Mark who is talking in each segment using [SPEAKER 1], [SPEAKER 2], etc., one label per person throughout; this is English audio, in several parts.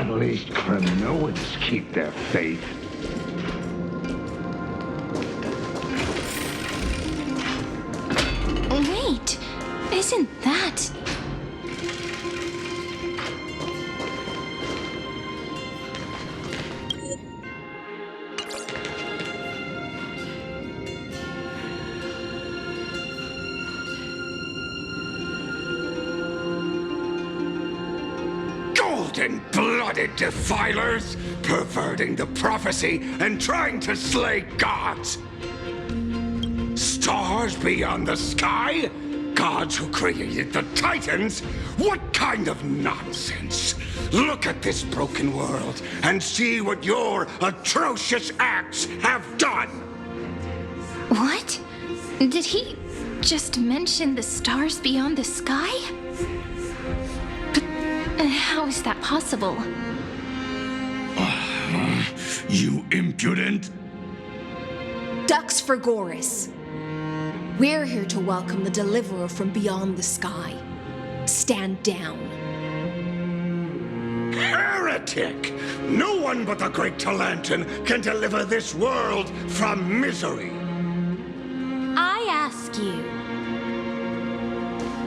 [SPEAKER 1] At least Kranoans keep their faith.
[SPEAKER 2] Wait, isn't that...
[SPEAKER 3] Golden-blooded defilers, perverting the prophecy and trying to slay gods. Stars beyond the sky? Gods who created the Titans? What kind of nonsense? Look at this broken world and see what your atrocious acts have done!
[SPEAKER 2] What? Did he just mention the stars beyond the sky? But how is that possible?
[SPEAKER 3] You impudent!
[SPEAKER 4] Ducks for Goris. We're here to welcome the deliverer from beyond the sky. Stand down.
[SPEAKER 3] Heretic! No one but the great Talanton can deliver this world from misery!
[SPEAKER 5] I ask you,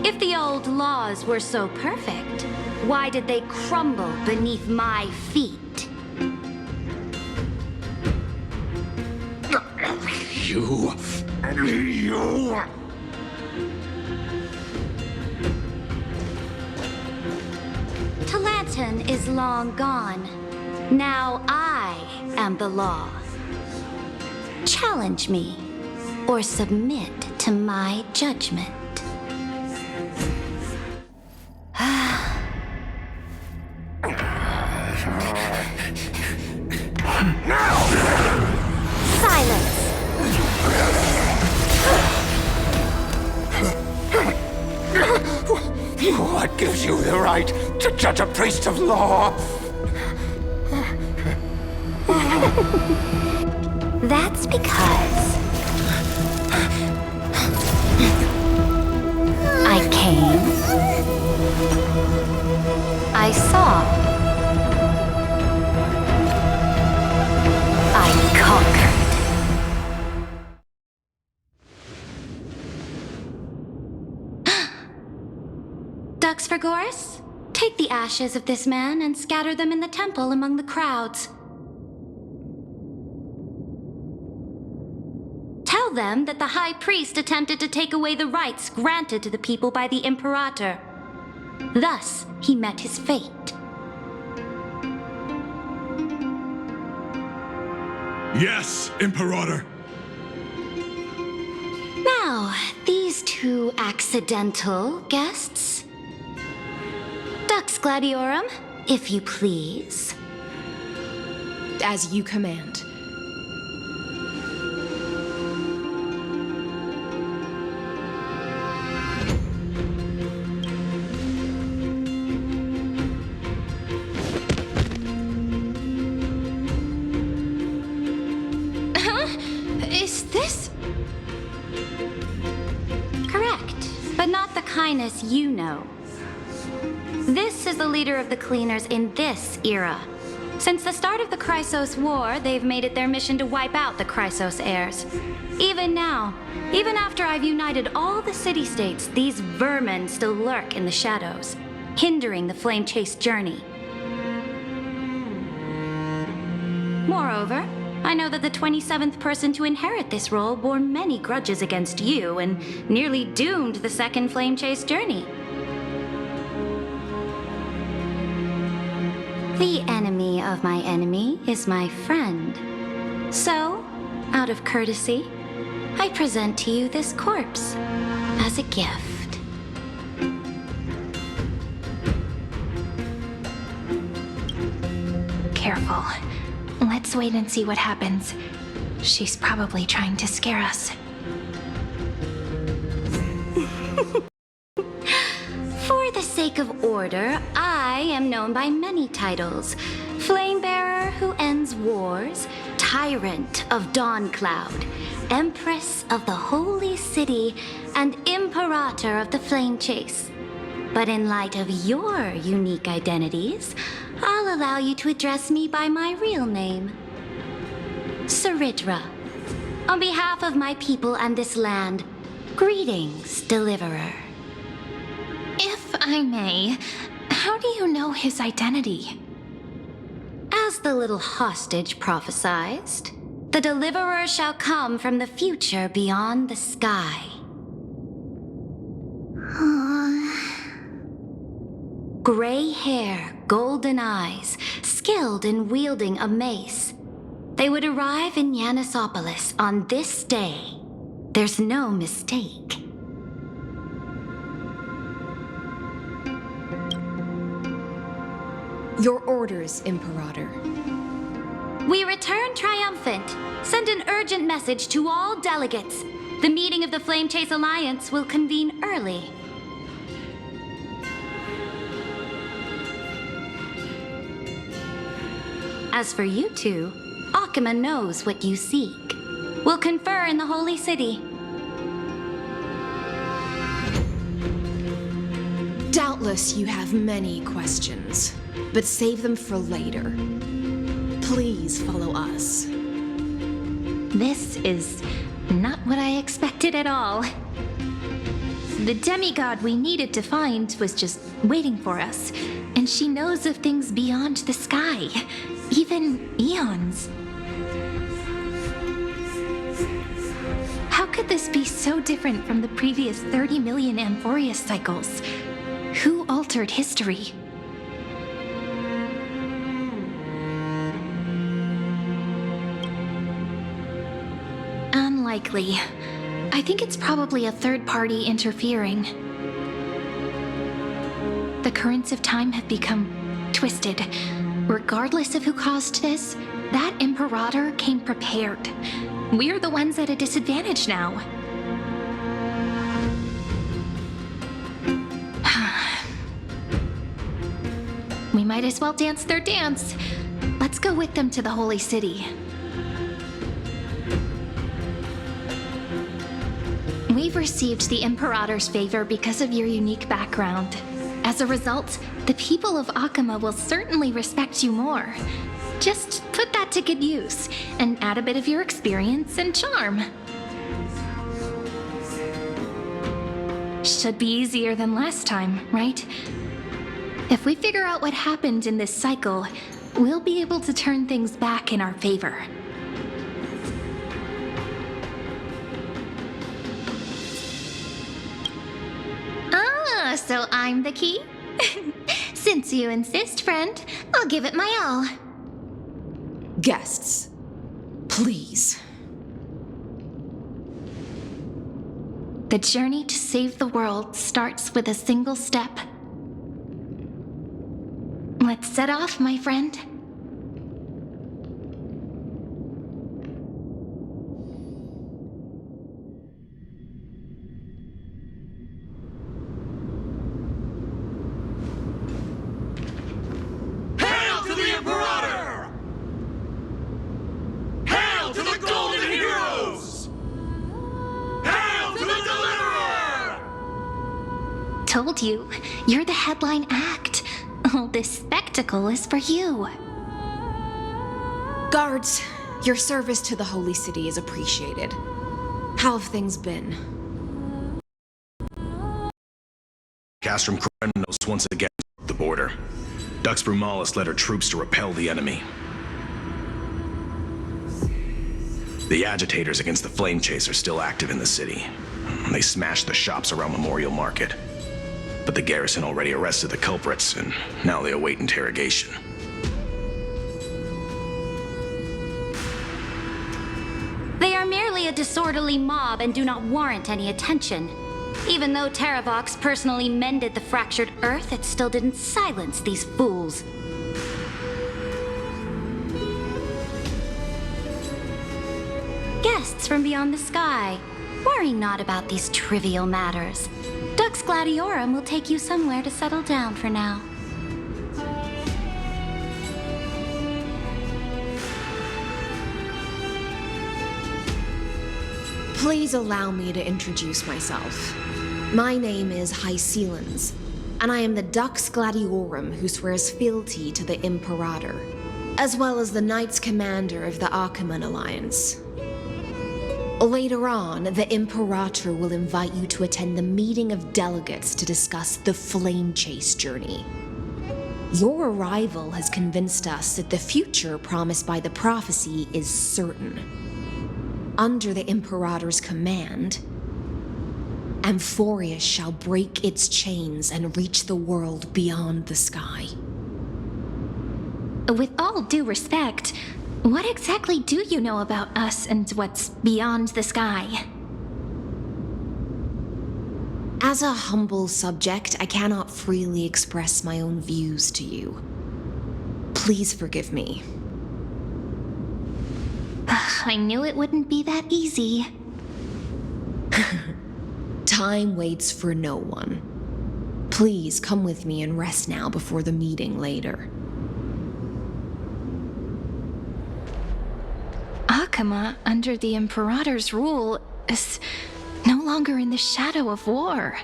[SPEAKER 5] if the old laws were so perfect, why did they crumble beneath my feet?
[SPEAKER 3] You...
[SPEAKER 5] Talanton is long gone. Now I am the law. Challenge me, or submit to my judgment. Silence!
[SPEAKER 3] What gives you the right to judge a priest of law?
[SPEAKER 5] That's because I came, I saw, I conquered. Ducks for Goris, take the ashes of this man and scatter them in the temple among the crowds. Tell them that the High Priest attempted to take away the rights granted to the people by the Imperator. Thus, he met his fate.
[SPEAKER 3] Yes, Imperator.
[SPEAKER 5] Now, these two accidental guests. Dux Gladiorum, if you please.
[SPEAKER 4] As you command.
[SPEAKER 2] Is this...
[SPEAKER 5] Correct, but not the kindness you know. This is the leader of the Cleaners in this era. Since the start of the Chrysos War, they've made it their mission to wipe out the Chrysos heirs. Even now, even after I've united all the city-states, these vermin still lurk in the shadows, hindering the flame-chased journey. Moreover, I know that the 27th person to inherit this role bore many grudges against you and nearly doomed the second flame-chased journey. The enemy of my enemy is my friend. So, out of courtesy, I present to you this corpse as a gift.
[SPEAKER 2] Careful. Let's wait and see what happens. She's probably trying to scare us.
[SPEAKER 5] For the sake of order, I am known by many titles. Flamebearer who ends wars, Tyrant of Dawncloud, Empress of the Holy City, and Imperator of the Flame Chase. But in light of your unique identities, I'll allow you to address me by my real name. Saridra. On behalf of my people and this land, greetings, Deliverer.
[SPEAKER 2] If I may, how do you know his identity?
[SPEAKER 5] As the little hostage prophesied, the Deliverer shall come from the future beyond the sky. Gray hair, golden eyes, skilled in wielding a mace. They would arrive in Yanisopolis on this day. There's no mistake.
[SPEAKER 4] Your orders, Imperator.
[SPEAKER 5] We return triumphant. Send an urgent message to all delegates. The meeting of the Flame Chase Alliance will convene early. As for you two, Akima knows what you seek. We'll confer in the Holy City.
[SPEAKER 4] Doubtless you have many questions, but save them for later. Please follow us.
[SPEAKER 2] This is not what I expected at all. The demigod we needed to find was just waiting for us, and she knows of things beyond the sky, even eons. How could this be so different from the previous 30 million Amphorius cycles? Who altered history? Unlikely. I think it's probably a third party interfering. The currents of time have become twisted. Regardless of who caused this, that Imperator came prepared. We're the ones at a disadvantage now. We might as well dance their dance. Let's go with them to the Holy City. We've received the Imperator's favor because of your unique background. As a result, the people of Akima will certainly respect you more. Just put that to good use, and add a bit of your experience and charm. Should be easier than last time, right? If we figure out what happened in this cycle, we'll be able to turn things back in our favor. Ah, so I'm the key? Since you insist, friend, I'll give it my all.
[SPEAKER 4] Guests, please.
[SPEAKER 2] The journey to save the world starts with a single step. Let's set off, my friend.
[SPEAKER 3] Hail to the Imperator! Hail to the Golden Heroes! Hail to the Deliverer!
[SPEAKER 2] Told you, you're the headline act. All this spectacle is for you.
[SPEAKER 4] Guards, your service to the Holy City is appreciated. How have things been?
[SPEAKER 6] Castrum Krenos once again the border. Dux Brumalis led her troops to repel the enemy. The agitators against the Flame Chase are still active in the city. They smashed the shops around Memorial Market. But the garrison already arrested the culprits, and now they await interrogation.
[SPEAKER 5] They are merely a disorderly mob and do not warrant any attention. Even though Terravox personally mended the fractured earth, it still didn't silence these fools. Guests from beyond the sky, worry not about these trivial matters. Dux Gladiorum will take you somewhere to settle down for now.
[SPEAKER 4] Please allow me to introduce myself. My name is Hycelens. and I am the Dux Gladiorum who swears fealty to the Imperator, as well as the Knights Commander of the Achaemen Alliance. Later on, the Imperator will invite you to attend the meeting of delegates to discuss the Flame Chase journey. Your arrival has convinced us that the future promised by the prophecy is certain. Under the Imperator's command, Amphorius shall break its chains and reach the world beyond the sky.
[SPEAKER 2] With all due respect, what exactly do you know about us and what's beyond the sky?
[SPEAKER 4] As a humble subject, I cannot freely express my own views to you. Please forgive me.
[SPEAKER 2] I knew it wouldn't be that easy.
[SPEAKER 4] Time waits for no one. Please come with me and rest now before the meeting later.
[SPEAKER 2] Achaemen, under the Imperator's rule, is no longer in the shadow of war.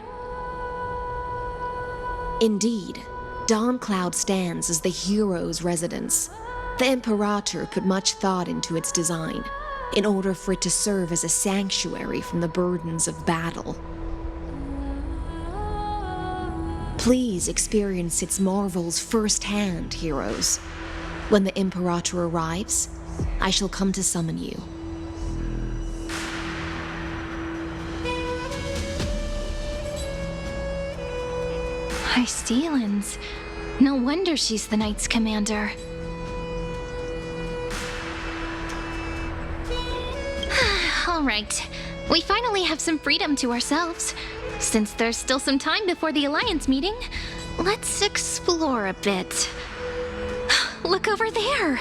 [SPEAKER 4] Indeed, Dawncloud stands as the hero's residence. The Imperator put much thought into its design, in order for it to serve as a sanctuary from the burdens of battle. Please experience its marvels firsthand, heroes. When the Imperator arrives, I shall come to summon you.
[SPEAKER 2] High Steelans. No wonder she's the Knights Commander. All right. We finally have some freedom to ourselves. Since there's still some time before the Alliance meeting, let's explore a bit. Look over there!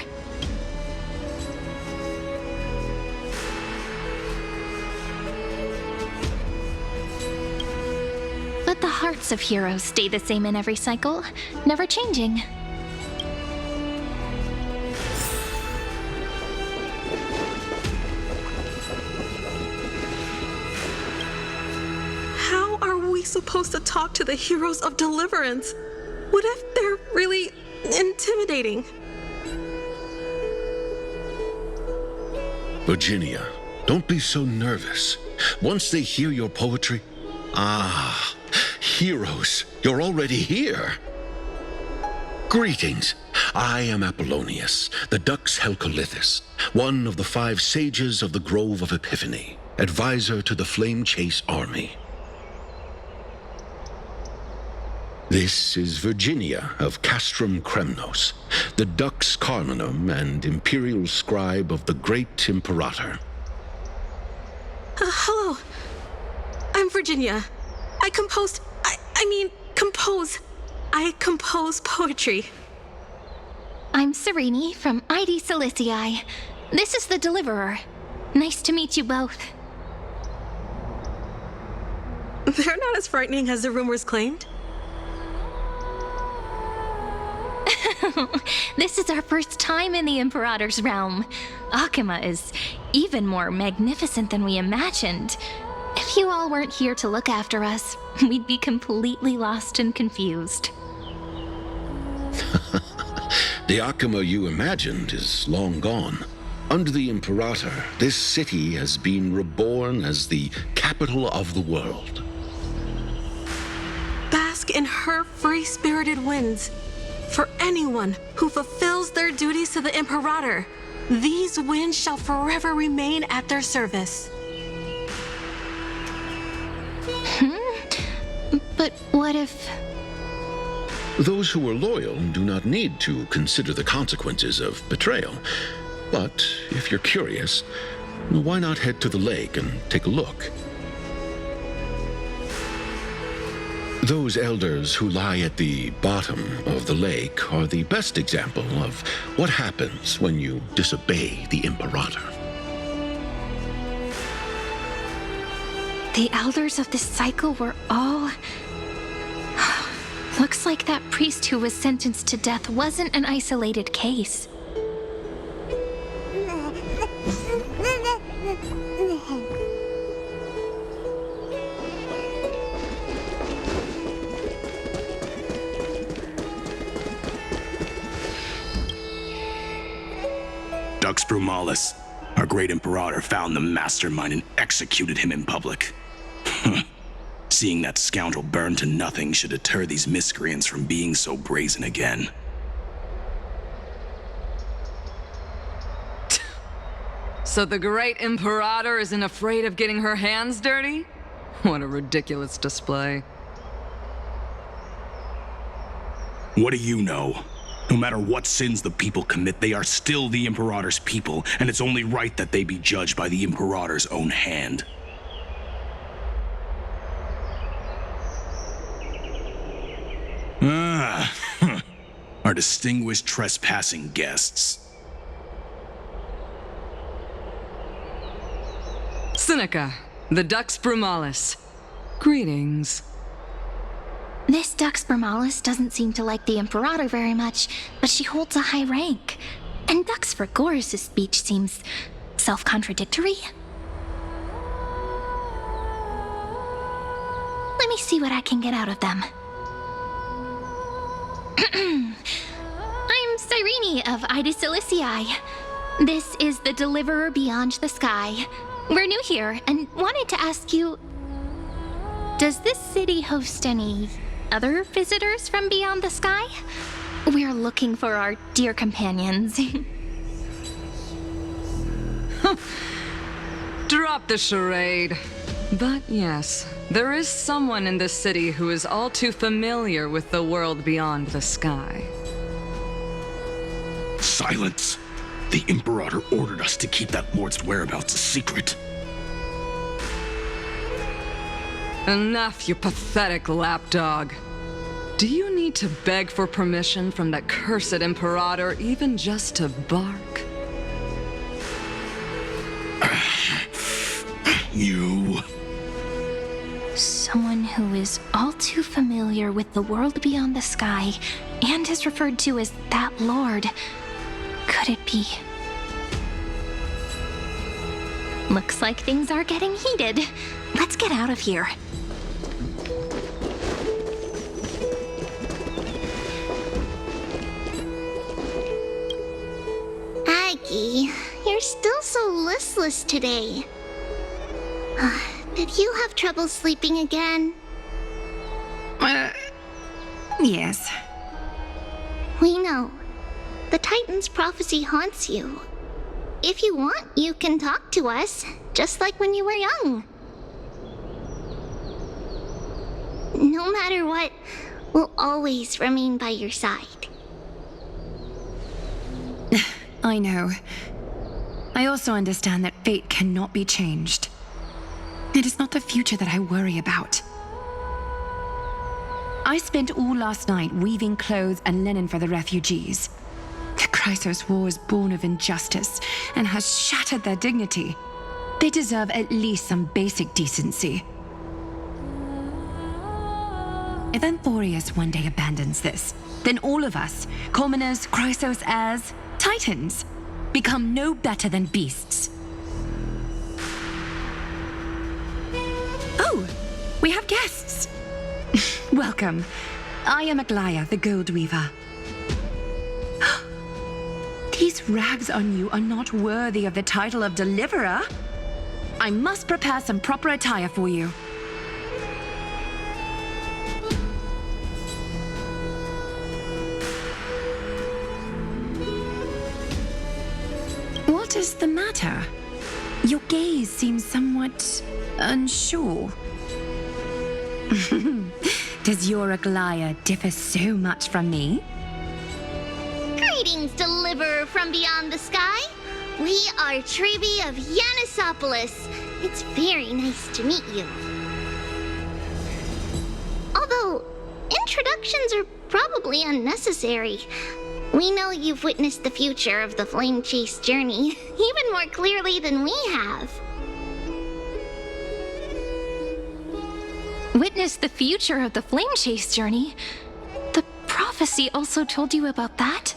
[SPEAKER 2] But the hearts of heroes stay the same in every cycle, never changing.
[SPEAKER 7] How are we supposed to talk to the heroes of Deliverance? What if they're really intimidating?
[SPEAKER 8] Virginia, don't be so nervous. Once they hear your poetry... Ah, heroes, you're already here. Greetings. I am Apollonius, the Dux Helcolithus, one of the 5 sages of the Grove of Epiphany, advisor to the Flame Chase army. This is Virginia of Castrum Kremnos, the Dux Carminum and imperial scribe of the great Imperator.
[SPEAKER 7] Hello. I'm Virginia. I compose poetry.
[SPEAKER 2] I'm Serene from ID Silicii. This is the Deliverer. Nice to meet you both.
[SPEAKER 7] They're not as frightening as the rumors claimed.
[SPEAKER 2] This is our first time in the Imperator's realm. Achaemen is even more magnificent than we imagined. If you all weren't here to look after us, we'd be completely lost and confused.
[SPEAKER 8] The Achaemen you imagined is long gone. Under the Imperator, this city has been reborn as the capital of the world.
[SPEAKER 7] Bask in her free-spirited winds. For anyone who fulfills their duties to the Imperator, these winds shall forever remain at their service.
[SPEAKER 2] But what if...
[SPEAKER 8] Those who are loyal do not need to consider the consequences of betrayal. But if you're curious, why not head to the lake and take a look? Those elders who lie at the bottom of the lake are the best example of what happens when you disobey the Imperator.
[SPEAKER 2] The elders of this cycle were all... Looks like that priest who was sentenced to death wasn't an isolated case.
[SPEAKER 6] Dux Brumalis, our great Imperator, found the mastermind and executed him in public. Seeing that scoundrel burn to nothing should deter these miscreants from being so brazen again.
[SPEAKER 9] So the great Imperator isn't afraid of getting her hands dirty? What a ridiculous display.
[SPEAKER 6] What do you know? No matter what sins the people commit, they are still the Imperator's people, and it's only right that they be judged by the Imperator's own hand. Our distinguished trespassing guests.
[SPEAKER 9] Seneca, the Dux Brumalis. Greetings.
[SPEAKER 2] This Dux Brumalis doesn't seem to like the Imperator very much, but she holds a high rank. And Dux Vergoris' speech seems self-contradictory. Let me see what I can get out of them. I'm Cyrene of Ida Cilicii. This is the Deliverer Beyond the Sky. We're new here and wanted to ask you, does this city host any other visitors from beyond the sky? We're looking for our dear companions.
[SPEAKER 9] Drop the charade. But yes, there is someone in this city who is all too familiar with the world beyond the sky.
[SPEAKER 6] Silence! The Imperator ordered us to keep that lord's whereabouts a secret.
[SPEAKER 9] Enough, you pathetic lapdog. Do you need to beg for permission from that cursed Imperator even just to bark?
[SPEAKER 6] You...
[SPEAKER 2] Someone who is all too familiar with the world beyond the sky and is referred to as that lord. Could it be? Looks like things are getting heated. Let's get out of here.
[SPEAKER 10] Aggie, you're still so listless today. Did you have trouble sleeping again?
[SPEAKER 11] Yes.
[SPEAKER 10] We know. The Titan's prophecy haunts you. If you want, you can talk to us, just like when you were young. No matter what, we'll always remain by your side.
[SPEAKER 11] I know. I also understand that fate cannot be changed. It is not the future that I worry about. I spent all last night weaving clothes and linen for the refugees. The Chrysos War is born of injustice and has shattered their dignity. They deserve at least some basic decency. If Amphorius one day abandons this, then all of us, commoners, Chrysos heirs, Titans, become no better than beasts. Oh, we have guests. Welcome. I am Aglaya, the Gold Weaver. These rags on you are not worthy of the title of Deliverer. I must prepare some proper attire for you. What is the matter? Your gaze seems somewhat unsure. Does your Aglaya differ so much from me?
[SPEAKER 10] Greetings, Deliverer from beyond the sky. We are Trevi of Yanisopolis. It's very nice to meet you. Although, introductions are probably unnecessary. We know you've witnessed the future of the Flame Chase journey, even more clearly than we have.
[SPEAKER 2] Witness the future of the Flame Chase journey? The prophecy also told you about that?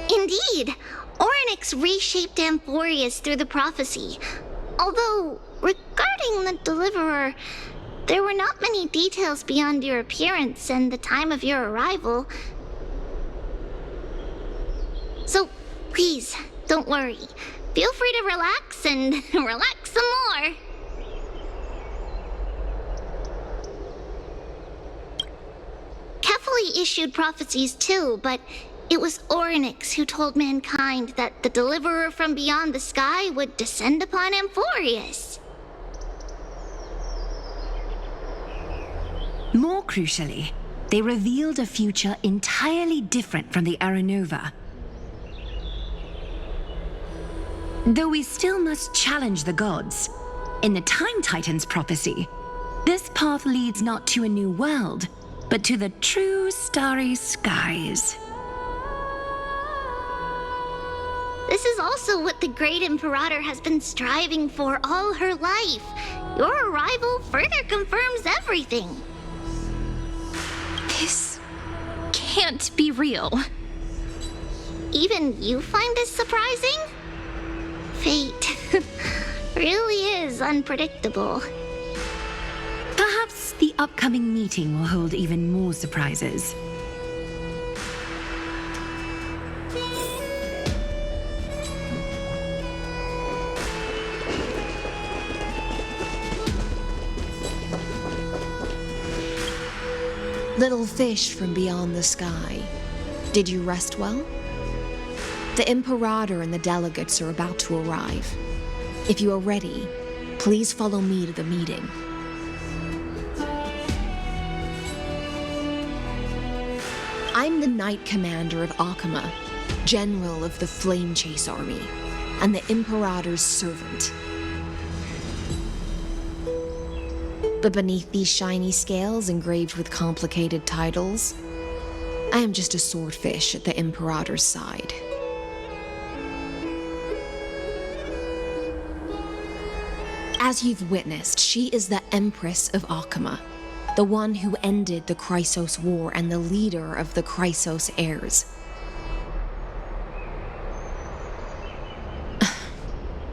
[SPEAKER 10] Indeed, Orynyx reshaped Amphorius through the prophecy. Although, regarding the Deliverer, there were not many details beyond your appearance and the time of your arrival. So, please, don't worry. Feel free to relax and relax some more. Kefali issued prophecies too, but it was Orynyx who told mankind that the deliverer from beyond the sky would descend upon Amphorius.
[SPEAKER 11] More crucially, they revealed a future entirely different from the Aranova. Though we still must challenge the gods, in the Time Titan's prophecy, this path leads not to a new world, but to the true starry skies.
[SPEAKER 10] This is also what the Great Imperator has been striving for all her life. Your arrival further confirms everything.
[SPEAKER 2] This can't be real.
[SPEAKER 10] Even you find this surprising? Fate really is unpredictable.
[SPEAKER 11] Perhaps the upcoming meeting will hold even more surprises.
[SPEAKER 4] Little fish from beyond the sky, did you rest well? The Imperator and the delegates are about to arrive. If you are ready, please follow me to the meeting. I'm the Knight Commander of Akama, General of the Flame Chase Army, and the Imperator's servant. But beneath these shiny scales engraved with complicated titles, I am just a swordfish at the Imperator's side. As you've witnessed, she is the Empress of Akama, the one who ended the Chrysos War and the leader of the Chrysos heirs.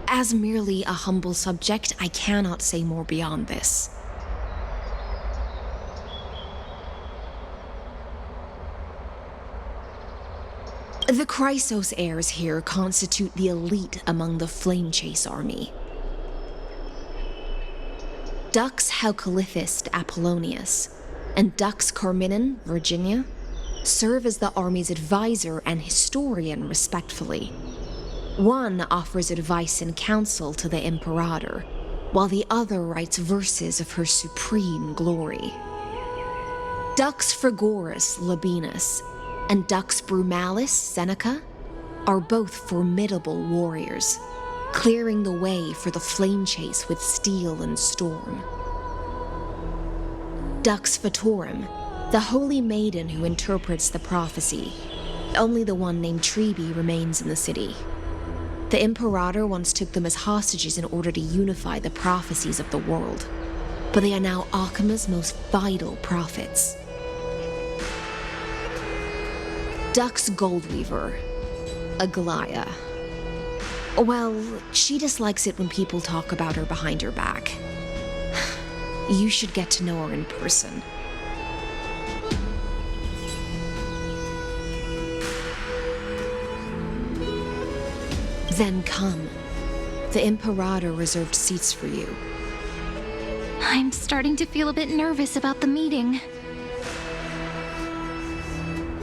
[SPEAKER 4] As merely a humble subject, I cannot say more beyond this. The Chrysos heirs here constitute the elite among the Flame Chase army. Dux Haukalithist Apollonius and Dux Carminin, Virginia, serve as the army's advisor and historian, respectively. One offers advice and counsel to the Imperator, while the other writes verses of her supreme glory. Dux Frigoris Labienus and Dux Brumalis Seneca are both formidable warriors, clearing the way for the flame chase with steel and storm. Dux Fatorum, the holy maiden who interprets the prophecy. Only the one named Treeby remains in the city. The Imperator once took them as hostages in order to unify the prophecies of the world, but they are now Akama's most vital prophets. Dux Goldweaver, Aglaya. Well, she dislikes it when people talk about her behind her back. You should get to know her in person. Then come. The Imperator reserved seats for you.
[SPEAKER 2] I'm starting to feel a bit nervous about the meeting.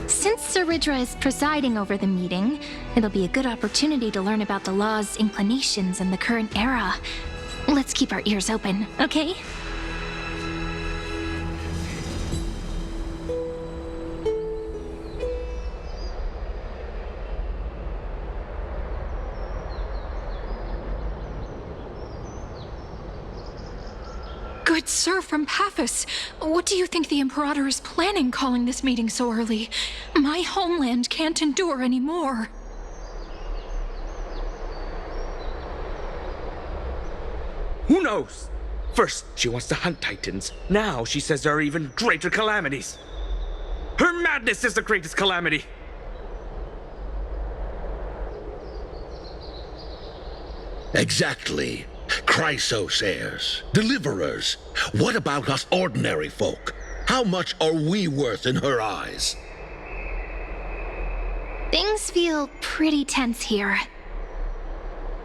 [SPEAKER 2] Since Saridra is presiding over the meeting, it'll be a good opportunity to learn about the law's inclinations in the current era. Let's keep our ears open, okay?
[SPEAKER 12] Good sir from Paphos, what do you think the Imperator is planning calling this meeting so early? My homeland can't endure anymore.
[SPEAKER 13] Who knows? First, she wants to hunt Titans. Now she says there are even greater calamities. Her madness is the greatest calamity.
[SPEAKER 8] Exactly. Chrysos heirs, deliverers. What about us ordinary folk? How much are we worth in her eyes?
[SPEAKER 2] Things feel pretty tense here.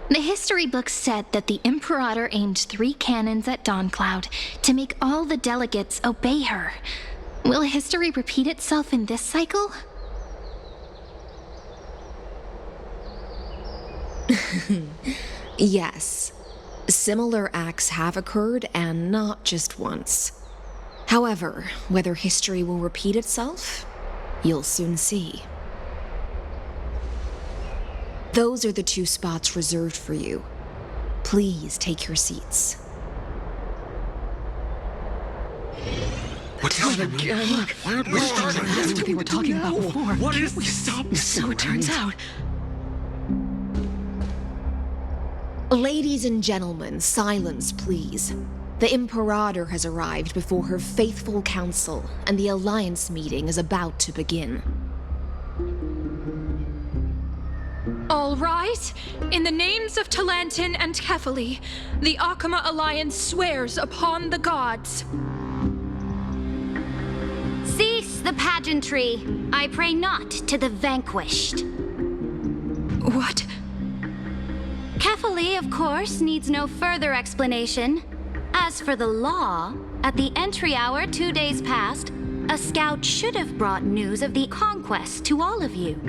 [SPEAKER 2] The history books said that the Imperator aimed 3 cannons at Dawncloud to make all the delegates obey her. Will history repeat itself in this cycle?
[SPEAKER 4] Yes. Similar acts have occurred, and not just once. However, whether history will repeat itself, you'll soon see. Those are the 2 spots reserved for you. Please take your seats.
[SPEAKER 13] What's happening?
[SPEAKER 7] Look, that's what we were talking about before.
[SPEAKER 13] What is this? Stop this.
[SPEAKER 7] So it turns out.
[SPEAKER 4] Ladies and gentlemen, silence, please. The Imperator has arrived before her faithful council, and the Alliance meeting is about to begin.
[SPEAKER 12] All rise. In the names of Talantin and Kefali, the Akama Alliance swears upon the gods.
[SPEAKER 5] Cease the pageantry. I pray not to the vanquished.
[SPEAKER 12] What?
[SPEAKER 5] Kefali, of course, needs no further explanation. As for the law, at the entry hour 2 days past, a scout should have brought news of the conquest to all of you.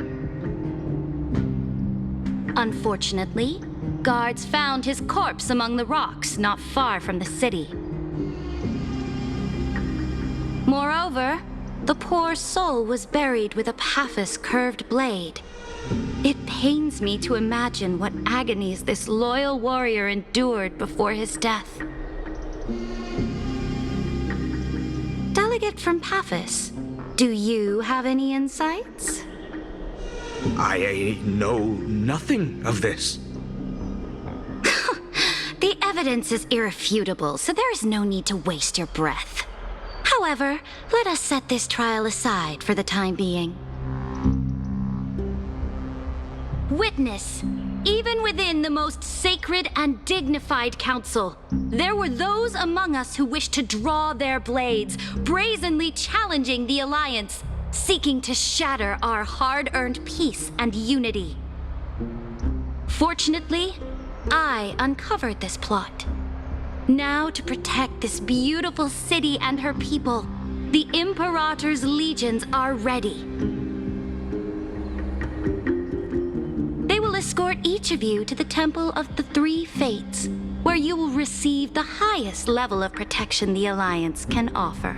[SPEAKER 5] Unfortunately, guards found his corpse among the rocks not far from the city. Moreover, the poor soul was buried with a Paphos curved blade. It pains me to imagine what agonies this loyal warrior endured before his death. Delegate from Paphos, do you have any insights?
[SPEAKER 13] I know nothing of this.
[SPEAKER 5] The evidence is irrefutable, so there is no need to waste your breath. However, let us set this trial aside for the time being. Witness, even within the most sacred and dignified council, there were those among us who wished to draw their blades, brazenly challenging the Alliance, seeking to shatter our hard-earned peace and unity. Fortunately, I uncovered this plot. Now, to protect this beautiful city and her people, the Imperator's legions are ready. They will escort each of you to the Temple of the Three Fates, where you will receive the highest level of protection the Alliance can offer.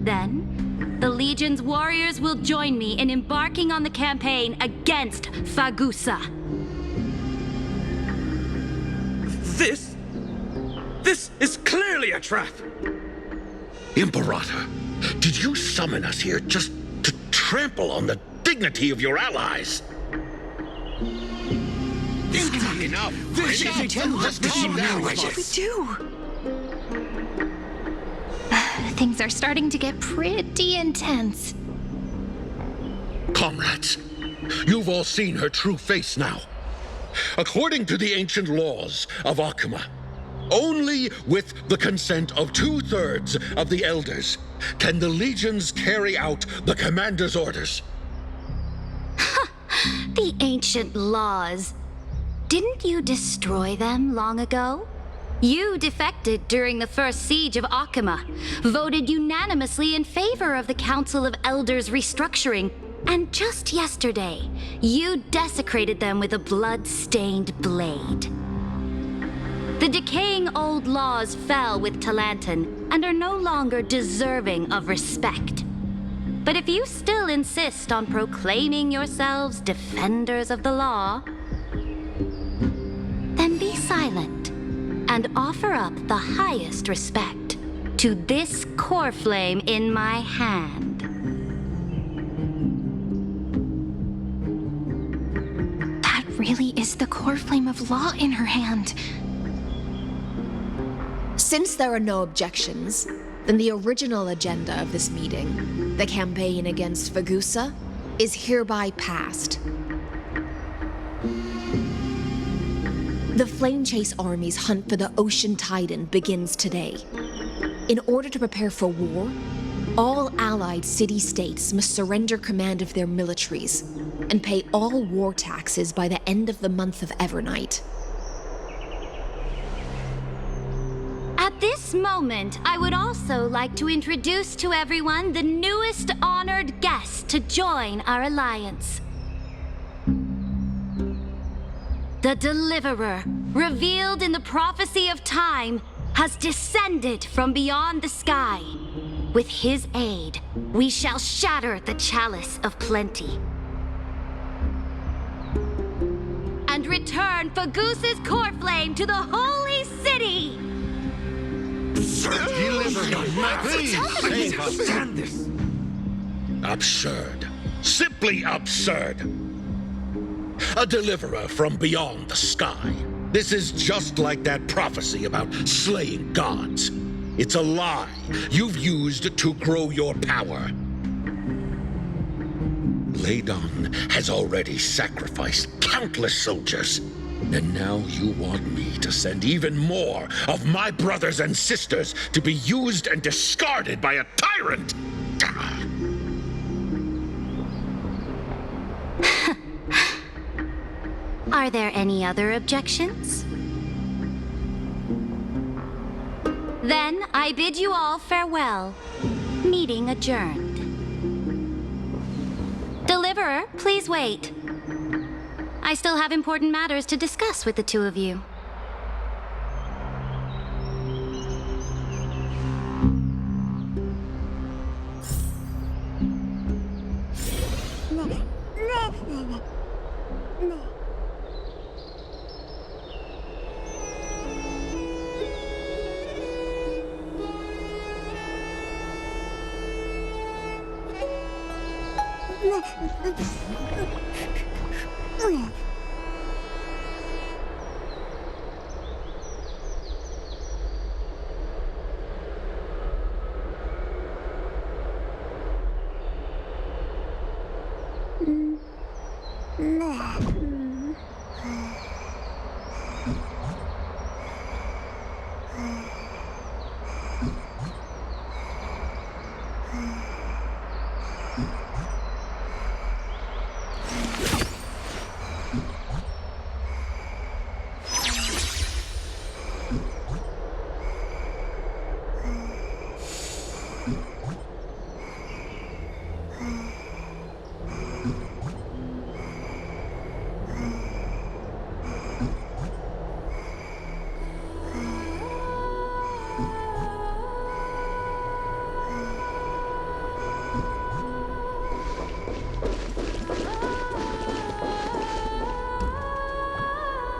[SPEAKER 5] Then, the Legion's warriors will join me in embarking on the campaign against Fagusa.
[SPEAKER 13] This is clearly a trap!
[SPEAKER 8] Imperator, did you summon us here just to trample on the dignity of your allies?
[SPEAKER 3] This is not enough.
[SPEAKER 13] This is
[SPEAKER 12] What do we do?
[SPEAKER 2] Things are starting to get pretty intense.
[SPEAKER 8] Comrades, you've all seen her true face now. According to the ancient laws of Akama, only with the consent of 2/3 of the elders can the legions carry out the commander's orders.
[SPEAKER 5] The ancient laws. Didn't you destroy them long ago? You defected during the first siege of Akama, voted unanimously in favor of the Council of Elders restructuring, and just yesterday, you desecrated them with a blood-stained blade. The decaying old laws fell with Talantin and are no longer deserving of respect. But if you still insist on proclaiming yourselves defenders of the law, then be silent and offer up the highest respect to this core flame in my hand.
[SPEAKER 2] That really is the core flame of law in her hand.
[SPEAKER 4] Since there are no objections, then the original agenda of this meeting, the campaign against Fagusa, is hereby passed. The Flame Chase Army's hunt for the Ocean Titan begins today. In order to prepare for war, all allied city-states must surrender command of their militaries and pay all war taxes by the end of the month of Evernight.
[SPEAKER 5] At this moment, I would also like to introduce to everyone the newest honored guest to join our alliance. The Deliverer, revealed in the prophecy of time, has descended from beyond the sky. With his aid, we shall shatter the chalice of plenty and return Fagoos's core flame to the holy city!
[SPEAKER 8] Absurd. Simply absurd. A deliverer from beyond the sky. This is just like that prophecy about slaying gods. It's a lie you've used to grow your power. Ladon has already sacrificed countless soldiers. And now you want me to send even more of my brothers and sisters to be used and discarded by a tyrant?
[SPEAKER 5] Are there any other objections? Then I bid you all farewell. Meeting adjourned. Deliverer, please wait. I still have important matters to discuss with the two of you.
[SPEAKER 10] No.